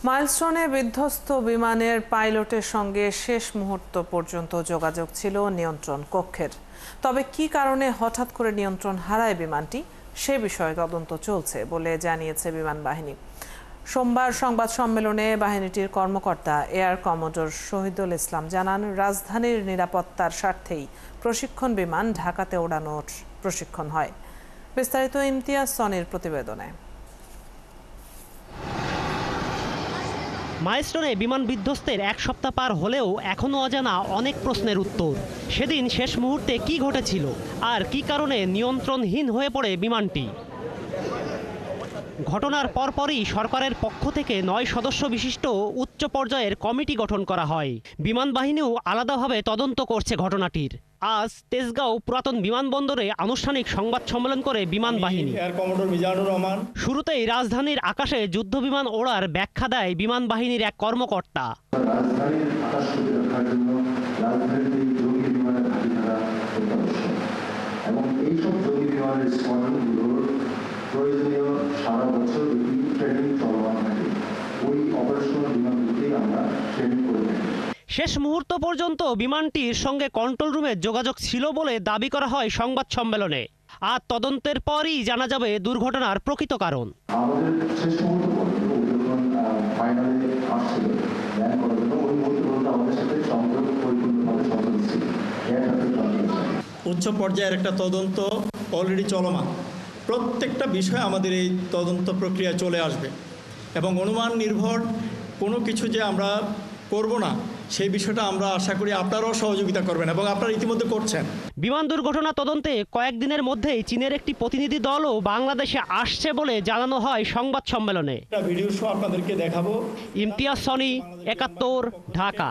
মাইলস্টোনে বিধ্বস্ত বিমানের পাইলটের সঙ্গে শেষ মুহূর্ত পর্যন্ত যোগাযোগ ছিল নিয়ন্ত্রণ কক্ষের। তবে কী কারণে হঠাৎ করে নিয়ন্ত্রণ হারায় বিমানটি সে বিষয়ে তদন্ত চলছে বলে জানিয়েছে বিমান বাহিনী। সোমবার সংবাদ সম্মেলনে বাহিনীটির কর্মকর্তা এয়ার কমোডোর শহীদুল ইসলাম জানান, রাজধানীর নিরাপত্তার স্বার্থেই প্রশিক্ষণ বিমান ঢাকাতে ওড়ানোর প্রশিক্ষণ হয়। বিস্তারিত ইমতিয়াজ সনির প্রতিবেদনে। মাইলস্টোনে বিমান বিধ্বস্তের এক সপ্তাহ পার হলেও এখনও অজানা অনেক প্রশ্নের উত্তর। সেদিন শেষ মুহূর্তে কি ঘটেছিল আর কি কারণে নিয়ন্ত্রণহীন হয়ে পড়ে বিমানটি। ঘটনার পরপরই সরকারের পক্ষ থেকে 9 সদস্য বিশিষ্ট উচ্চ পর্যায়ের কমিটি গঠন করা হয়। বিমান বাহিনীও আলাদাভাবে তদন্ত করছে ঘটনাটির। আজ তেজগাঁও পুরাতন বিমানবন্দরে আনুষ্ঠানিক সংবাদ সম্মেলন করে বিমান বাহিনী। শুরুতেই রাজধানীর আকাশে যুদ্ধ বিমান ওড়ার ব্যাখ্যা দেয় বিমান বাহিনীর এক কর্মকর্তা। এবং এইসব জঙ্গি বিমানের স্কোয়াড্রনগুলোর প্রয়োজনীয় সারা বছর ট্রেনিং চলমান থাকে। ওই অপারেশনাল বিমানগুলোতেই আমরা ট্রেনিং করে থাকি। শেষ মুহূর্ত পর্যন্ত বিমানটির সঙ্গে কন্ট্রোল রুমে যোগাযোগ ছিল বলে দাবি করা হয় সংবাদ সম্মেলনে। আর তদন্তের পরই জানা যাবে দুর্ঘটনার প্রকৃত কারণ। আমাদের শেষ মুহূর্ত পর্যন্ত যখন ফাইনালে আসছিল ল্যান্ড করার জন্য, ওই মুহূর্ত পর্যন্ত আমাদের সাথে সংযোগ পরিপূর্ণভাবে সচল ছিল। উচ্চ পর্যায়ের একটা তদন্ত অলরেডি চলমান। প্রত্যেকটা বিষয় আমাদের এই তদন্ত প্রক্রিয়া চলে আসবে এবং অনুমান নির্ভর কোনো কিছু যে আমরা করব না সেই বিষয়টা আমরা আশা করি আপনারাও সহযোগিতা করবেন এবং আপনারা ইতিমধ্যে করছেন। বিমান দুর্ঘটনা তদন্তে কয়েকদিনের মধ্যেই চীনের একটি প্রতিনিধি দলও বাংলাদেশে আসছে বলে জানানো হয় সংবাদ সম্মেলনে। ভিডিও শো আপনাদেরকে দেখাবো। ইমতিয়াজ সনি, ৭১, ঢাকা।